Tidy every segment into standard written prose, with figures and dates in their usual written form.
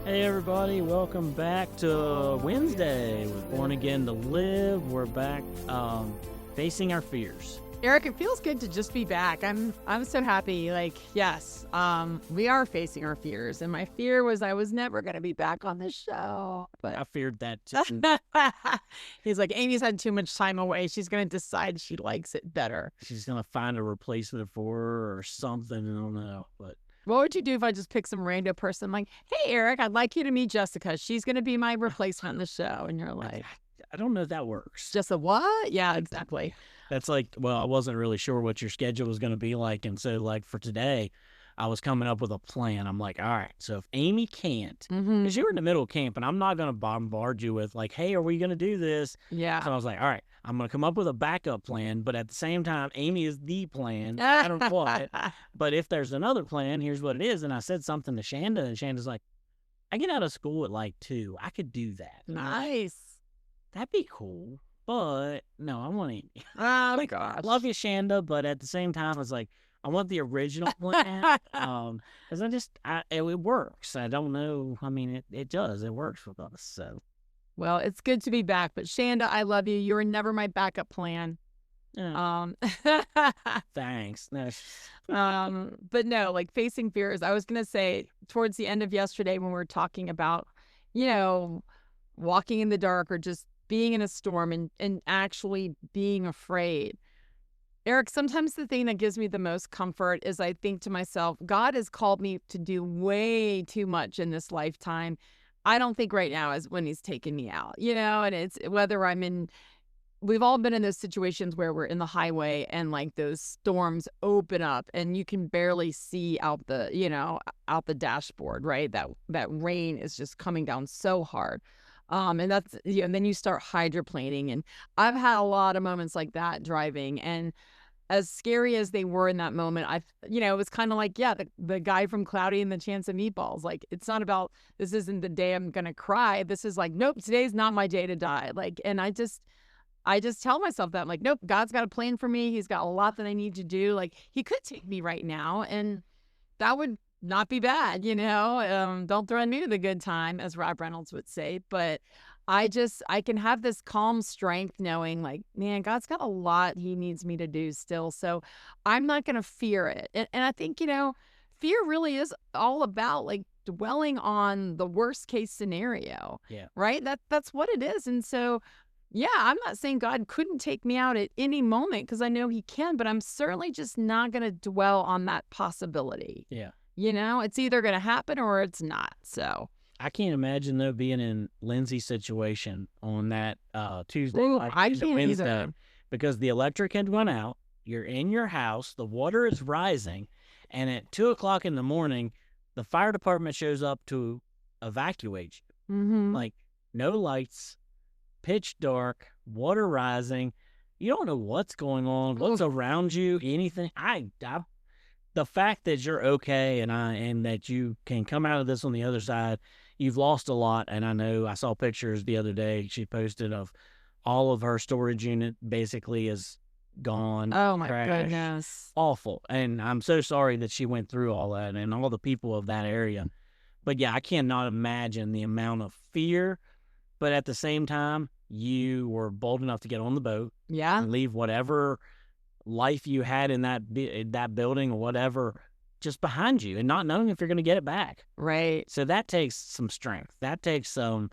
Hey everybody, welcome back to Wednesday with Born Again to Live. We're back facing our fears. Eric, it feels good to just be back. I'm so happy. Yes, we are facing our fears, and my fear was I was never going to be back on this show. I But feared that too. he's like, Amy's had too much time away. She's going to decide she likes it better. She's gonna find a replacement for her or something. I don't know, but What would you do if I just pick some random person like, hey, Eric, I'd like you to meet Jessica. She's going to be my replacement in the show. And you're like, I don't know if that works. just a what? Yeah, exactly. That's like, well, I wasn't really sure what your schedule was gonna be like, and so like for today, I was coming up with a plan. I'm like, all right, so if Amy can't, Mm-hmm. because you're in the middle of camp, and I'm not gonna bombard you with like, hey, are we gonna do this? Yeah. So I was like, all right, I'm going to come up with a backup plan, but at the same time, Amy is the plan. I don't know what. But if there's another plan, here's what it is. And I said something to Shanda, and Shanda's like, I get out of school at like 2. I could do that. Nice. That'd be cool. But no, I want Amy. Oh, my Like, gosh. I love you, Shanda, but at the same time, it's like, I want the original plan. Because it works. I don't know. I mean, it does. It works with us. So, Well, it's good to be back, but Shanda, I love you. You were never my backup plan. yeah, Um, thanks. No. but no, like facing fears. I was gonna say towards the end of yesterday when we were talking about, you know, walking in the dark or just being in a storm and actually being afraid. Eric, sometimes the thing that gives me the most comfort is I think to myself, God has called me to do way too much in this lifetime. I don't think right now is when he's taking me out, and it's whether we've all been in those situations where we're in the highway and like those storms open up and you can barely see out the dashboard, right? That rain is just coming down so hard. And that's, and then you start hydroplaning. And I've had a lot of moments like that driving. And as scary as they were in that moment, it was kind of like, yeah, the guy from Cloudy and the Chance of Meatballs. Like, it's not about, this isn't the day I'm going to cry. This is like, nope, today's not my day to die. Like, and I just tell myself that, I'm like, nope, God's got a plan for me. He's got a lot that I need to do. Like, he could take me right now, and that would not be bad, don't throw me to the good time, as Rob Reynolds would say. But I can have this calm strength knowing like, man, God's got a lot he needs me to do still. So I'm not going to fear it. And I think, fear really is all about like dwelling on the worst case scenario. Yeah. Right. That's what it is. And so, yeah, I'm not saying God couldn't take me out at any moment because I know he can, but I'm certainly just not going to dwell on that possibility. Yeah. It's either going to happen or it's not. So I can't imagine though being in Lindsay's situation on that Tuesday. ooh, Like, I Tuesday, can't Wednesday, either. because the electric had gone out. You're in your house, the water is rising, and at 2 o'clock in the morning, the fire department shows up to evacuate you. Mm-hmm. Like, no lights, pitch dark, water rising. You don't know what's going on, what's around you, anything. The fact that you're okay and that you can come out of this on the other side, you've lost a lot. And I know I saw pictures the other day she posted of all of her storage unit basically is gone. Oh my trash, goodness. awful. And I'm so sorry that she went through all that and all the people of that area. But yeah, I cannot imagine the amount of fear. But at the same time, you were bold enough to get on the boat Yeah. and leave whatever life you had in that building or whatever just behind you and not knowing if you're going to get it back. Right. So that takes some strength. That takes some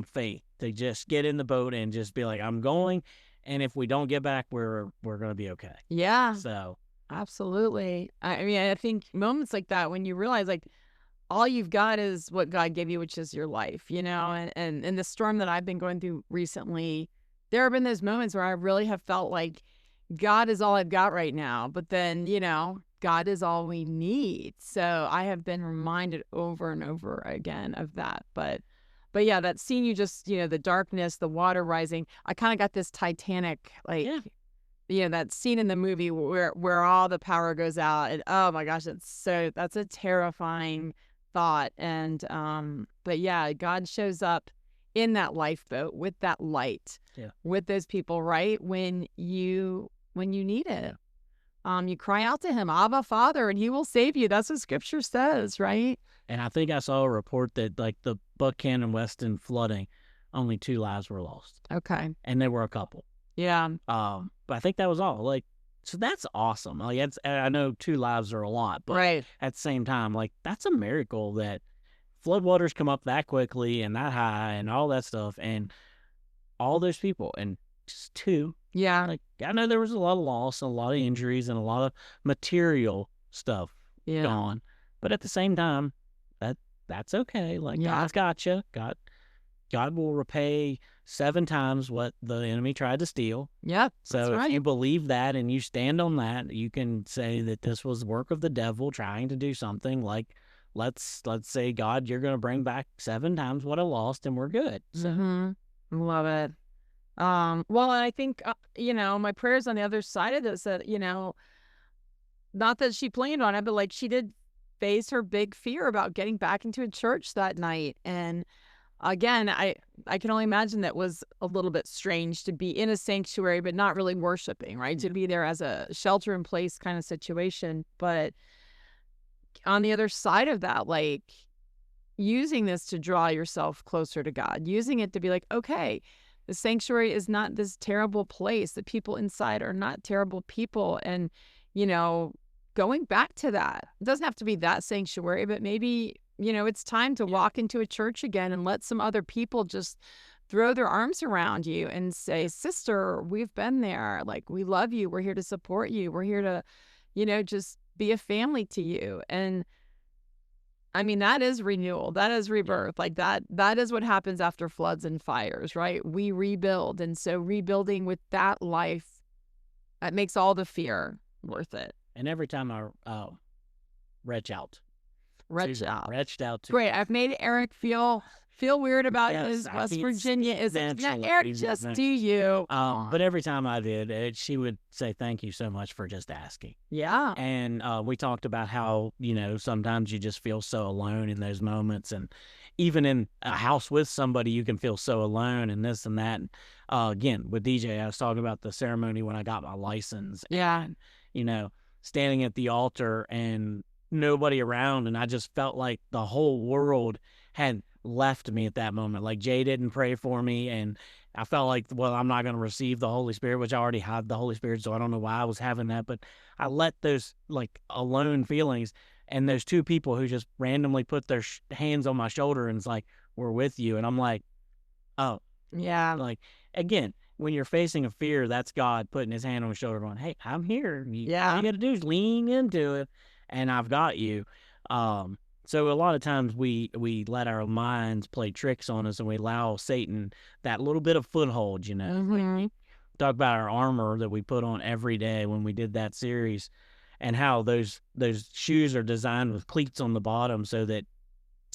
faith to just get in the boat and just be like, I'm going. And if we don't get back, we're going to be okay. Yeah, So absolutely. I mean, I think moments like that when you realize like all you've got is what God gave you, which is your life, and in the storm that I've been going through recently, there have been those moments where I really have felt like God is all I've got right now. But then, God is all we need. So I have been reminded over and over again of that. But yeah, that scene you just, the darkness, the water rising, I kind of got this Titanic, like, that scene in the movie where all the power goes out. And oh my gosh, that's a terrifying thought. And, but yeah, God shows up in that lifeboat with that light, with those people, right? When you need it. You cry out to him, Abba, Father, and he will save you. That's what scripture says, right? And I think I saw a report that like the Buchanan Weston flooding, only 2 lives were lost, Okay. and there were a couple. Yeah. But I think that was all. Like, so that's awesome. Like, I know 2 lives are a lot, but Right. at the same time, like, that's a miracle that floodwaters come up that quickly and that high and all that stuff, and all those people, and just 2. Yeah. Like, I know there was a lot of loss, and a lot of injuries, and a lot of material stuff Yeah. gone, but at the same time, that's okay. Like, Yeah. God's got you. God will repay 7 times what the enemy tried to steal. Yep. So That's if right. you believe that and you stand on that, you can say that this was the work of the devil trying to do something. Like, let's say, God, you're going to bring back 7 times what I lost, and we're good. So Love it. Well, I think, my prayers on the other side of this, that, not that she planned on it, but like she did face her big fear about getting back into a church that night. And again, I can only imagine that was a little bit strange to be in a sanctuary, but not really worshiping, right? To be there as a shelter in place kind of situation. But on the other side of that, like using this to draw yourself closer to God, using it to be like, okay, the sanctuary is not this terrible place. The people inside are not terrible people. And, going back to that, it doesn't have to be that sanctuary, but maybe, it's time to walk into a church again and let some other people just throw their arms around you and say, sister, we've been there. Like, we love you. We're here to support you. We're here to, just be a family to you. And I mean, that is renewal. That is rebirth. Like that is what happens after floods and fires, right? We rebuild. And so rebuilding with that life, that makes all the fear worth it. and every time I reach out, Retched to Great. I've made Eric feel weird about Yes, his I West can't Virginia. Is it? Now, eventually Eric, do just that. do you. But every time I did, she would say, thank you so much for just asking. Yeah. And we talked about how, sometimes you just feel so alone in those moments. And even in a house with somebody, you can feel so alone and this and that. And, again, with DJ, I was talking about the ceremony when I got my license. Yeah. And, standing at the altar and nobody around. And I just felt like the whole world had left me at that moment. Like, Jay didn't pray for me. And I felt like, well, I'm not going to receive the Holy Spirit, which I already had the Holy Spirit. So I don't know why I was having that. But I let those like alone feelings and those 2 people who just randomly put their hands on my shoulder and it's like, we're with you. And I'm like, oh, Yeah. like, again, when you're facing a fear, that's God putting his hand on your shoulder going, hey, I'm here. All you got to do is lean into it and I've got you. So a lot of times we let our minds play tricks on us and we allow Satan that little bit of foothold, Mhm. Talk about our armor that we put on every day when we did that series and how those shoes are designed with cleats on the bottom so that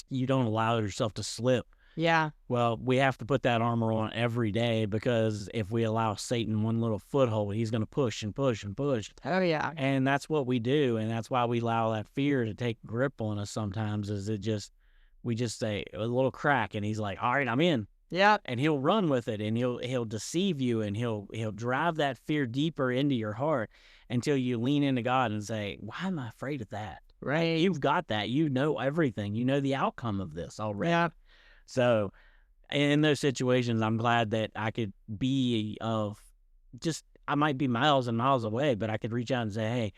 you don't allow yourself to slip. Yeah. Well, we have to put that armor on every day because if we allow Satan one little foothold, he's going to push and push and push. Oh, yeah. And that's what we do. And that's why we allow that fear to take grip on us sometimes is we just say a little crack and he's like, all right, I'm in. Yeah. And he'll run with it and he'll deceive you and he'll drive that fear deeper into your heart until you lean into God and say, why am I afraid of that? Right. You've got that. You know everything. You know the outcome of this already. Yeah. So in those situations, I'm glad that I could be I might be miles and miles away, but I could reach out and say, hey,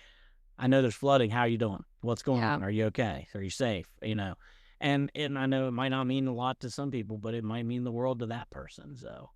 I know there's flooding. How are you doing? What's going on? Are you okay? Are you safe? And I know it might not mean a lot to some people, but it might mean the world to that person. So,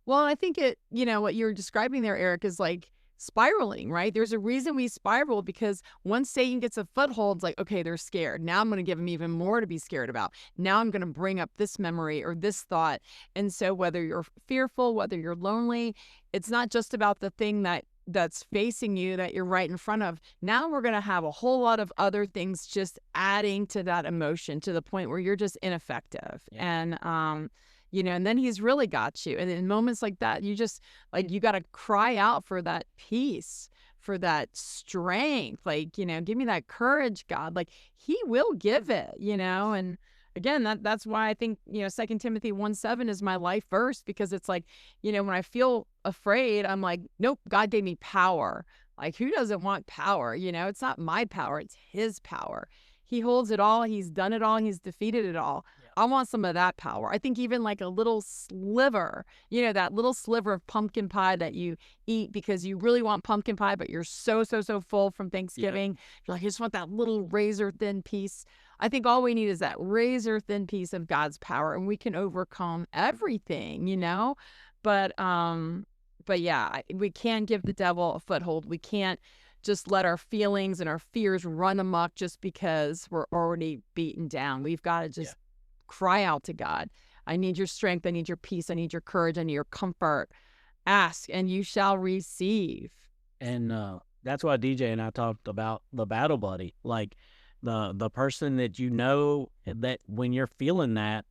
well, I think what you're describing there, Eric, is like spiraling, right? There's a reason we spiral because once Satan gets a foothold, it's like, okay, they're scared. Now I'm going to give them even more to be scared about. Now I'm going to bring up this memory or this thought. And so whether you're fearful, whether you're lonely, it's not just about the thing that's facing you that you're right in front of. Now we're going to have a whole lot of other things just adding to that emotion to the point where you're just ineffective. Yeah. And then he's really got you. And in moments like that, you just you got to cry out for that peace, for that strength. Give me that courage, God. Like he will give it, and again, that's why I think, 2 Timothy 1:7 is my life verse because it's like, when I feel afraid, I'm like, nope, God gave me power. Like, who doesn't want power? It's not my power, it's his power. He holds it all, he's done it all, he's defeated it all. Yeah. I want some of that power. I think even like a little sliver, that little sliver of pumpkin pie that you eat because you really want pumpkin pie, but you're so full from Thanksgiving. You're like, I just want that little razor thin piece. I think all we need is that razor thin piece of God's power, and we can overcome everything, But yeah, we can't give the devil a foothold. We can't just let our feelings and our fears run amok just because we're already beaten down. We've got to just cry out to God. I need your strength. I need your peace. I need your courage. I need your comfort. Ask and you shall receive. And that's why DJ and I talked about the battle buddy, like the person that that when you're feeling that,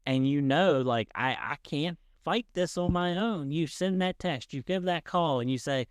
and like I can't fight this on my own. You send that text, you give that call, and you say,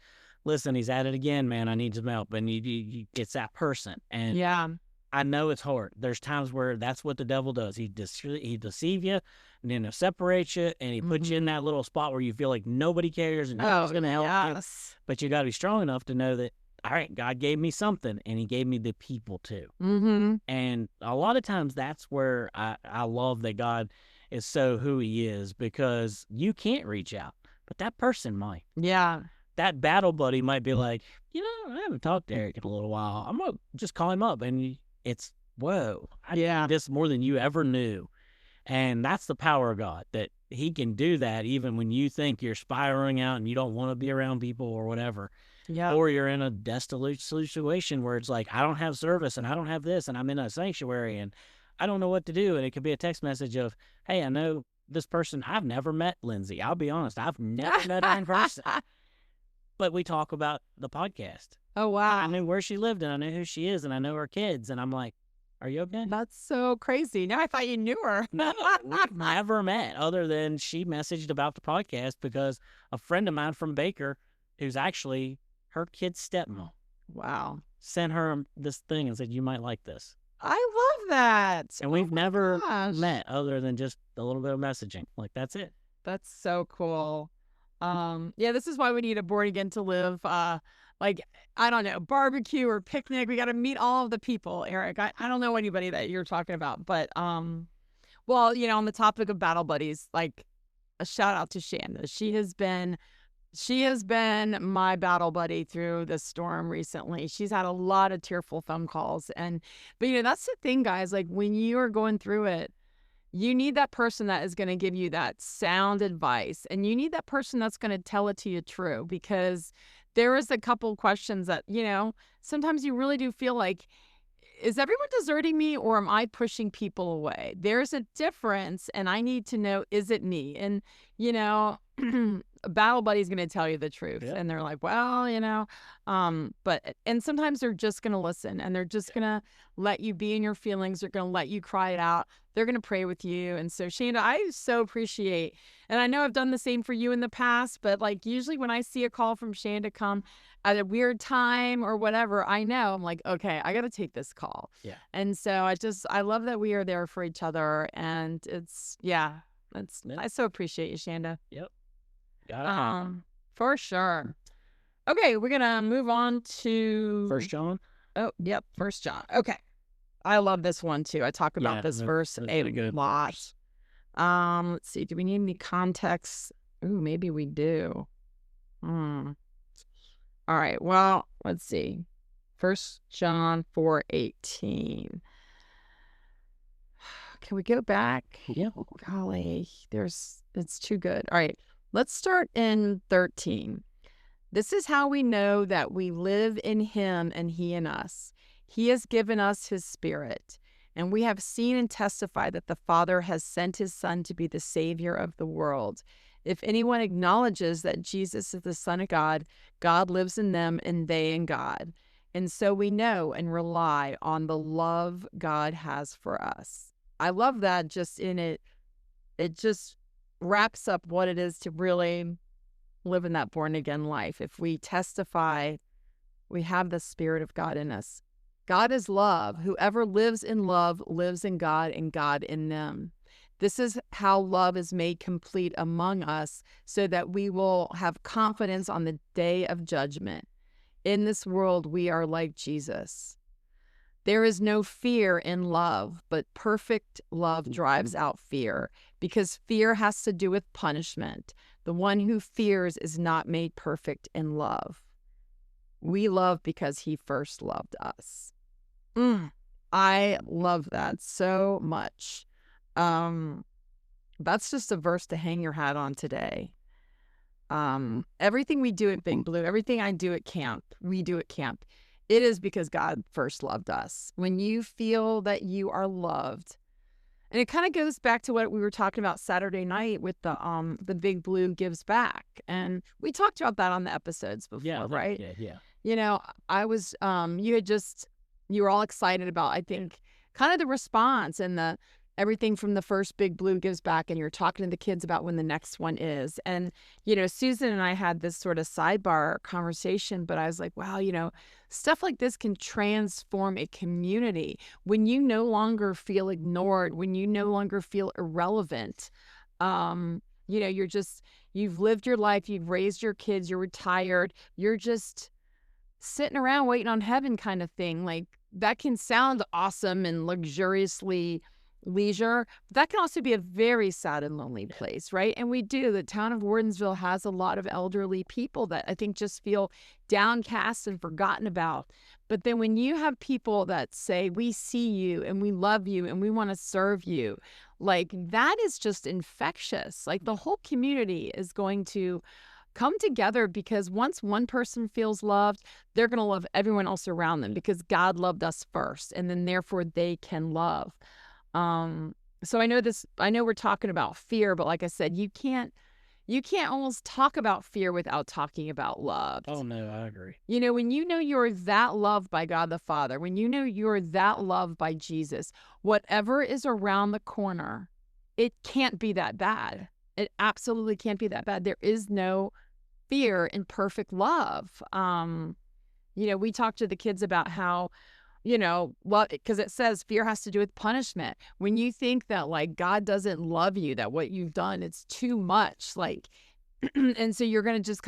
listen, he's at it again, man. I need some help. And it's that person. And yeah, I know it's hard. There's times where that's what the devil does. He deceive you, and then he'll separate you, and he puts you in that little spot where you feel like nobody cares and nobody's going to help you. But you got to be strong enough to know that, all right, God gave me something, and he gave me the people too. And a lot of times that's where I love that God is so who he is, because you can't reach out, but that person might. Yeah. That battle buddy might be like, I haven't talked to Eric in a little while. I'm going to just call him up. And it's, whoa, I need this more than you ever knew. And that's the power of God, that he can do that even when you think you're spiraling out and you don't want to be around people or whatever. Yeah. Or you're in a desolate situation where it's like, I don't have service and I don't have this and I'm in a sanctuary and I don't know what to do. And it could be a text message of, hey, I know this person. I've never met Lindsay. I'll be honest. I've never met her in person. But we talk about the podcast. Oh, wow. I knew where she lived and I know who she is and I know her kids. And I'm like, are you okay? That's so crazy. Now I thought you knew her. No, we've never met, other than she messaged about the podcast because a friend of mine from Baker, who's actually her kid's stepmom. Wow. Sent her this thing and said, you might like this. I love that. And we've never met other than just a little bit of messaging. Like, that's it. That's so cool. Yeah, this is why we need a Born Again to Live, like, I don't know, barbecue or picnic. We got to meet all of the people, Eric. I don't know anybody that you're talking about, but, well, on the topic of battle buddies, like, a shout out to Shanda. She has been my battle buddy through the storm recently. She's had a lot of tearful phone calls. But that's the thing, guys, like when you are going through it, you need that person that is going to give you that sound advice, and you need that person that's going to tell it to you true, because there is a couple questions that, sometimes you really do feel like, is everyone deserting me or am I pushing people away? There's a difference, and I need to know, is it me? And, a battle buddy's going to tell you the truth. Yeah. And they're like, well, and sometimes they're just going to listen, and they're just going to let you be in your feelings. They're going to let you cry it out. They're going to pray with you. And so, Shanda, I so appreciate, and I know I've done the same for you in the past, but like usually when I see a call from Shanda come at a weird time or whatever, I know I'm like, okay, I got to take this call. Yeah. And so I love that we are there for each other. And I so appreciate you, Shanda. Yep. Got it. For sure. Okay, we're gonna move on to 1 John. Oh, yep, 1 John. Okay, I love this one too. I talk about this verse a lot. Let's see. Do we need any context? Ooh, maybe we do. All right. Well, let's see. 1 John 4:18. Can we go back? Yeah. Golly, it's too good. All right. Let's start in 13. This is how we know that we live in him and he in us. He has given us his Spirit, and we have seen and testified that the Father has sent his Son to be the Savior of the world. If anyone acknowledges that Jesus is the Son of God, God lives in them and they in God. And so we know and rely on the love God has for us. I love that just in it. It just wraps up what it is to really live in that born again life. If we testify, we have the Spirit of God in us. God is love. Whoever lives in love lives in God and God in them. This is how love is made complete among us, so that we will have confidence on the day of judgment. In this world, we are like Jesus. There is no fear in love, but perfect love drives out fear, because fear has to do with punishment. The one who fears is not made perfect in love. We love because he first loved us. I love that so much. That's just a verse to hang your hat on today. Everything we do at Big Blue, everything I do at camp, we do at camp, it is because God first loved us. When you feel that you are loved, and it kind of goes back to what we were talking about Saturday night with the Big Blue Gives Back, and we talked about that on the episodes before, right? Yeah. You know, I was you were all excited about, I think, kind of the response and the everything from the first Big Blue Gives Back, and you're talking to the kids about when the next one is. And, you know, Susan and I had this sort of sidebar conversation, but I was like, wow, you know, stuff like this can transform a community when you no longer feel ignored, when you no longer feel irrelevant. You know, you've lived your life, you've raised your kids, you're retired, you're just sitting around waiting on heaven kind of thing. Like, that can sound awesome and luxuriously leisure, but that can also be a very sad and lonely place, right? And the town of Wardensville has a lot of elderly people that I think just feel downcast and forgotten about. But then when you have people that say, we see you and we love you and we want to serve you, like, that is just infectious. Like, the whole community is going to come together, because once one person feels loved, they're going to love everyone else around them, because God loved us first, and then therefore they can love. So I know we're talking about fear, but like I said, you can't almost talk about fear without talking about love. Oh no, I agree. You know, when you know you're that loved by God the Father, when you know you're that loved by Jesus, whatever is around the corner, it can't be that bad. It absolutely can't be that bad. There is no fear in perfect love. You know, we talked to the kids about how, you know, well, because it says fear has to do with punishment. When you think that, like, God doesn't love you, that what you've done, it's too much, like, and so you're going to just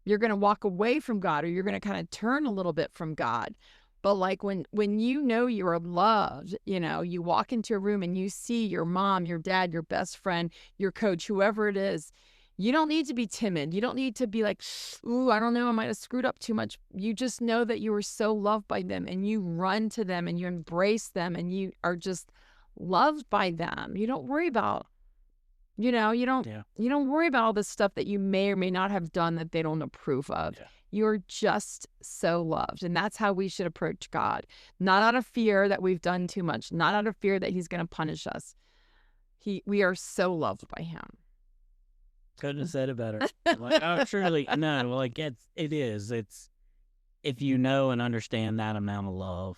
you're going to walk away from God, or you're going to kind of turn a little bit from God. But like, when you know you're loved, you know, you walk into a room and you see your mom, your dad, your best friend, your coach, whoever it is, you don't need to be timid. You don't need to be like, ooh, I don't know, I might have screwed up too much. You just know that you are so loved by them, and you run to them and you embrace them, and you are just loved by them. You don't worry about, you know, you don't worry about all the stuff that you may or may not have done that they don't approve of. Yeah. You're just so loved. And that's how we should approach God. Not out of fear that we've done too much, not out of fear that he's going to punish us. We are so loved by him. Couldn't have said it better. Like, oh, truly, no, like, it is. It's, if you know and understand that amount of love,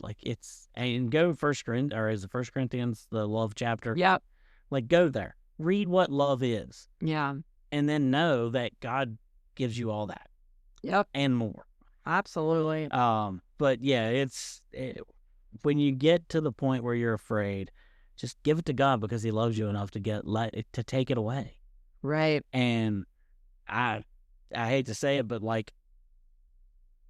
like, it's, and go 1 Corinthians, or is it 1 Corinthians, the love chapter? Yep. Like, go there, read what love is. Yeah. And then know that God gives you all that. Yep. And more. Absolutely. But yeah, when you get to the point where you're afraid, just give it to God, because he loves you enough to take it away. Right. And I hate to say it, but, like,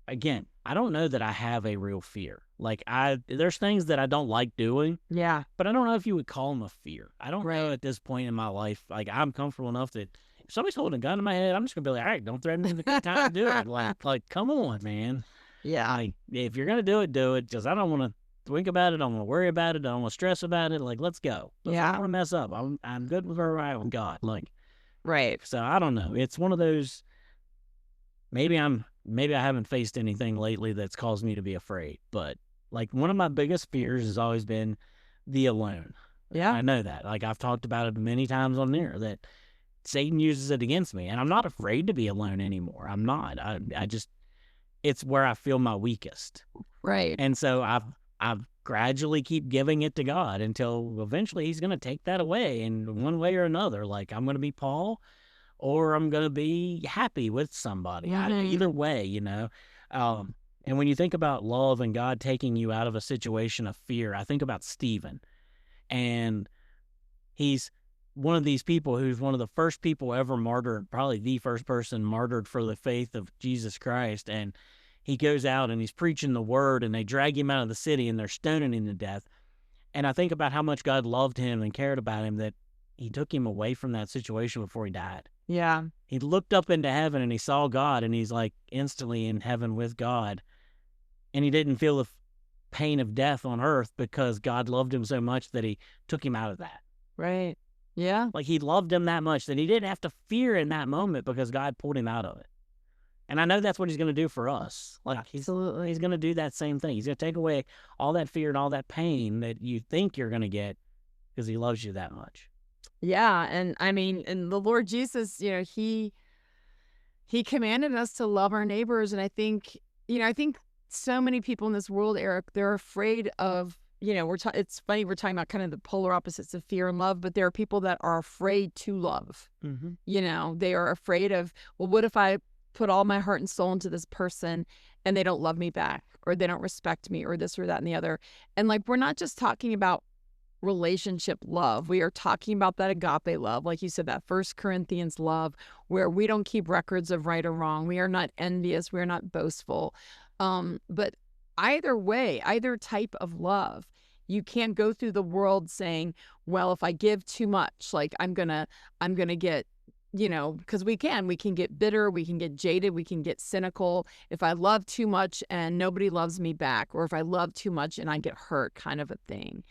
again, I don't know that I have a real fear. Like, there's things that I don't like doing. Yeah. But I don't know if you would call them a fear. I don't know at this point in my life. Like, I'm comfortable enough that if somebody's holding a gun in my head, I'm just gonna be like, all right, don't threaten me. It's time to do it. Like, come on, man. Yeah. Like, if you're gonna do it, do it. Because I don't want to think about it. I don't want to worry about it. I don't want to stress about it. Like, let's go. I don't want to mess up. I'm good with where I am with God. Like. Right. So I don't know. It's one of those, maybe I haven't faced anything lately that's caused me to be afraid, but, like, one of my biggest fears has always been the alone. Yeah. I know that. Like, I've talked about it many times on there, that Satan uses it against me, and I'm not afraid to be alone anymore. I'm not. I just, it's where I feel my weakest. Right. And so I've gradually keep giving it to God until eventually he's going to take that away in one way or another. Like, I'm going to be Paul, or I'm going to be happy with somebody. Either way, you know. And when you think about love and God taking you out of a situation of fear, I think about Stephen. And he's one of these people who's one of the first people ever martyred, probably the first person martyred for the faith of Jesus Christ. And he goes out and he's preaching the word, and they drag him out of the city and they're stoning him to death. And I think about how much God loved him and cared about him, that he took him away from that situation before he died. Yeah. He looked up into heaven and he saw God, and he's like instantly in heaven with God. And he didn't feel the pain of death on earth because God loved him so much that he took him out of that. Right. Yeah. Like, he loved him that much that he didn't have to fear in that moment because God pulled him out of it. And I know that's what he's going to do for us. Like, Absolutely. he's going to do that same thing. He's going to take away all that fear and all that pain that you think you're going to get because he loves you that much. Yeah. And I mean, and the Lord Jesus, you know, he commanded us to love our neighbors. And I think so many people in this world, Eric, they're afraid of, you know, it's funny, we're talking about kind of the polar opposites of fear and love, but there are people that are afraid to love. Mm-hmm. You know, they are afraid of, well, what if I put all my heart and soul into this person and they don't love me back, or they don't respect me, or this or that and the other. And like, we're not just talking about relationship love. We are talking about that agape love, like you said, that 1 Corinthians love, where we don't keep records of right or wrong. We are not envious. We are not boastful. But either way, either type of love, you can't go through the world saying, well, if I give too much, like I'm gonna get, you know, because we can get bitter, we can get jaded, we can get cynical. If I love too much and nobody loves me back, or if I love too much and I get hurt, kind of a thing.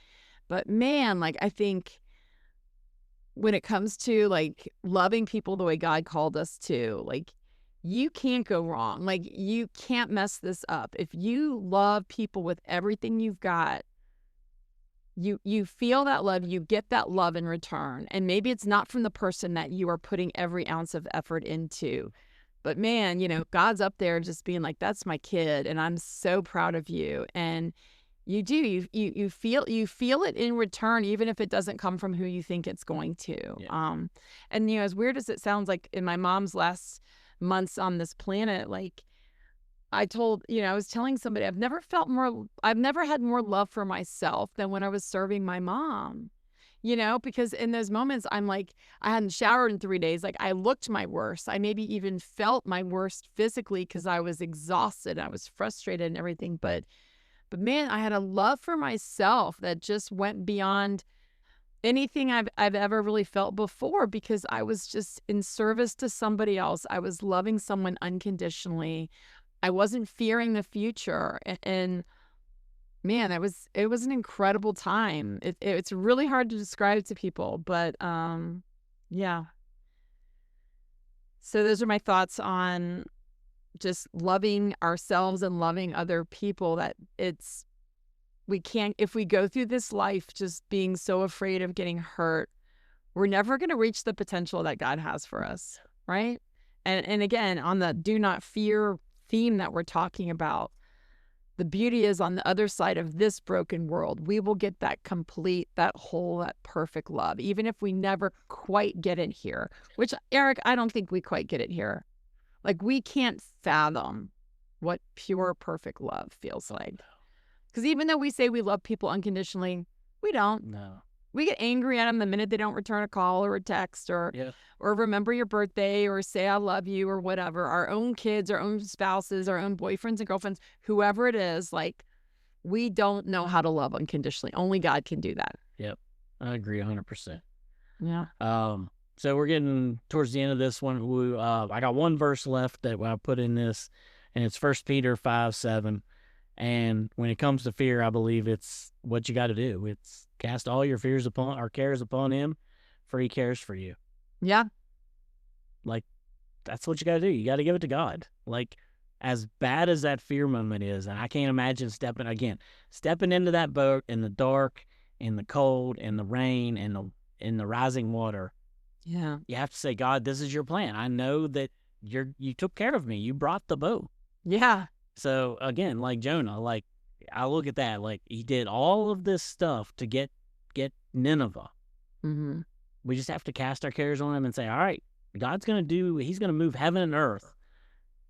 But man, like, I think when it comes to like loving people the way God called us to, like, you can't go wrong. Like, you can't mess this up. If you love people with everything you've got, you feel that love, you get that love in return. And maybe it's not from the person that you are putting every ounce of effort into. But man, you know, God's up there just being like, that's my kid, and I'm so proud of you. And you feel it in return, even if it doesn't come from who you think it's going to. Yeah. And you know, as weird as it sounds, like in my mom's last months on this planet, like I was telling somebody, I've never had more love for myself than when I was serving my mom. You know, because in those moments, I'm like, I hadn't showered in 3 days. Like, I looked my worst. I maybe even felt my worst physically because I was exhausted. I was frustrated and everything. But man, I had a love for myself that just went beyond anything I've ever really felt before, because I was just in service to somebody else. I was loving someone unconditionally. I wasn't fearing the future. And man, it was an incredible time. It's really hard to describe to people, but yeah. So those are my thoughts on just loving ourselves and loving other people. That we can't, if we go through this life just being so afraid of getting hurt, we're never going to reach the potential that God has for us, right? And again, on the do not fear theme that we're talking about, the beauty is on the other side of this broken world, we will get that complete, that whole, that perfect love, even if we never quite get it here, which, Eric, I don't think we quite get it here. Like, we can't fathom what pure, perfect love feels like. Because even though we say we love people unconditionally, we don't. No. We get angry at them the minute they don't return a call or a text, or remember your birthday, or say I love you, or whatever. Our own kids, our own spouses, our own boyfriends and girlfriends, whoever it is, like, we don't know how to love unconditionally. Only God can do that. Yep. I agree 100%. Yeah. So we're getting towards the end of this one. I got one verse left that I put in this, and it's 1 Peter 5:7. And when it comes to fear, I believe it's what you got to do. It's cast all your cares upon him, for he cares for you. Yeah. Like, that's what you got to do. You got to give it to God. Like, as bad as that fear moment is, and I can't imagine stepping into that boat in the dark, in the cold, in the rain, in the rising water. Yeah. You have to say, God, this is your plan. I know that you took care of me. You brought the boat. Yeah. So again, like Jonah, like, I look at that, like, he did all of this stuff to get Nineveh. Mm-hmm. We just have to cast our cares on him and say, all right, he's going to move heaven and earth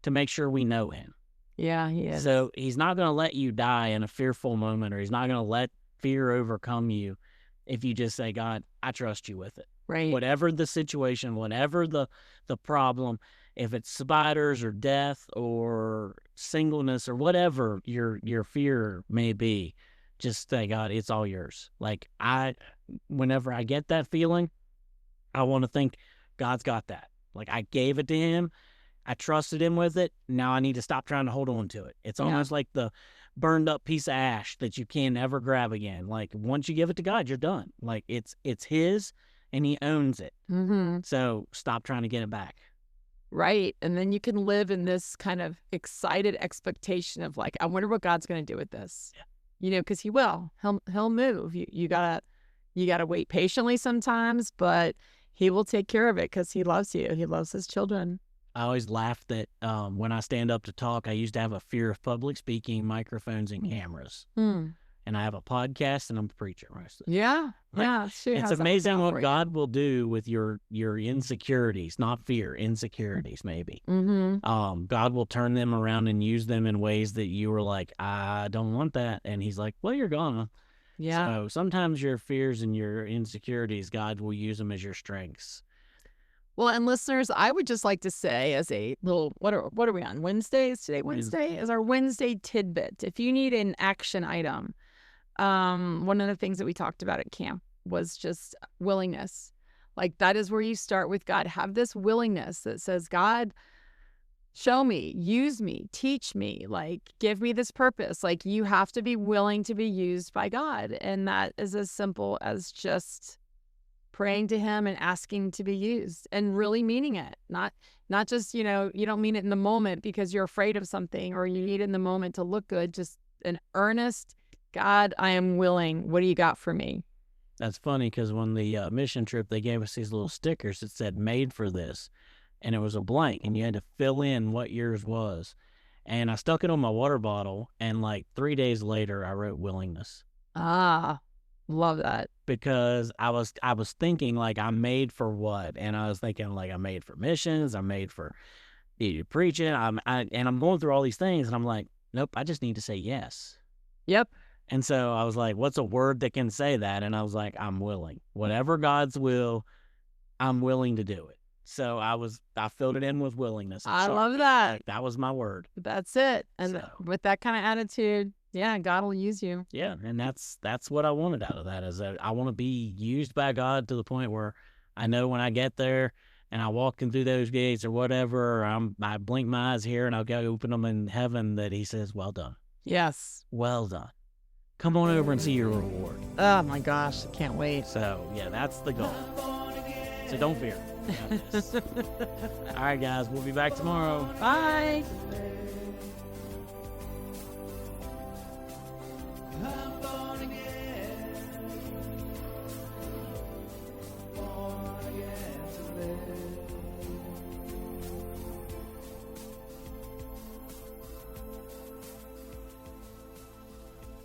to make sure we know him. Yeah, he is. So he's not going to let you die in a fearful moment, or he's not going to let fear overcome you if you just say, God, I trust you with it. Right. Whatever the situation, whatever the problem, if it's spiders or death or singleness or whatever your fear may be, just say, God, it's all yours. Like whenever I get that feeling, I want to think God's got that. Like I gave it to him. I trusted him with it. Now I need to stop trying to hold on to it. It's almost like the burned up piece of ash that you can never grab again. Like once you give it to God, you're done. Like it's his and he owns it. Mm-hmm. So stop trying to get it back. Right. And then you can live in this kind of excited expectation of like, I wonder what God's going to do with this. Yeah. You know, because he will. He'll move. You gotta wait patiently sometimes, but he will take care of it because he loves you. He loves his children. I always laugh that when I stand up to talk, I used to have a fear of public speaking, microphones, and cameras. And I have a podcast and I'm a preacher most of the time. Yeah. Sure. It's amazing what God will do with your insecurities, not fear, insecurities maybe. Mm-hmm. God will turn them around and use them in ways that you were like, I don't want that. And he's like, well, you're gonna. Yeah. So sometimes your fears and your insecurities, God will use them as your strengths. Well, and listeners, I would just like to say as a little, what are we on? Wednesdays? Today, Wednesday is our Wednesday tidbit. If you need an action item, one of the things that we talked about at camp was just willingness. Like that is where you start with God. Have this willingness that says, God, show me, use me, teach me, like give me this purpose. Like you have to be willing to be used by God. And that is as simple as just praying to him and asking to be used and really meaning it. Not just, you don't mean it in the moment because you're afraid of something or you need it in the moment to look good. Just an earnest, God, I am willing. What do you got for me? That's funny because when the mission trip, they gave us these little stickers that said made for this. And it was a blank and you had to fill in what yours was. And I stuck it on my water bottle. And like 3 days later, I wrote willingness. Love that. Because I was thinking like I'm made for what? And I was thinking like I'm made for missions. I'm made for preaching. And I'm going through all these things. And I'm like, nope, I just need to say yes. Yep. And so I was like, what's a word that can say that? And I was like, I'm willing. Whatever God's will, I'm willing to do it. So I filled it in with willingness. I love that. That was my word. That's it. And with that kind of attitude, yeah, God will use you. Yeah, and that's what I wanted out of that is that I want to be used by God to the point where I know when I get there and I walk in through those gates or whatever, or I blink my eyes here and I'll go open them in heaven that he says, well done. Yes. Well done. Come on over and see your reward. Oh my gosh, I can't wait. So yeah, that's the goal. So don't fear. All right, guys, we'll be back tomorrow. Bye.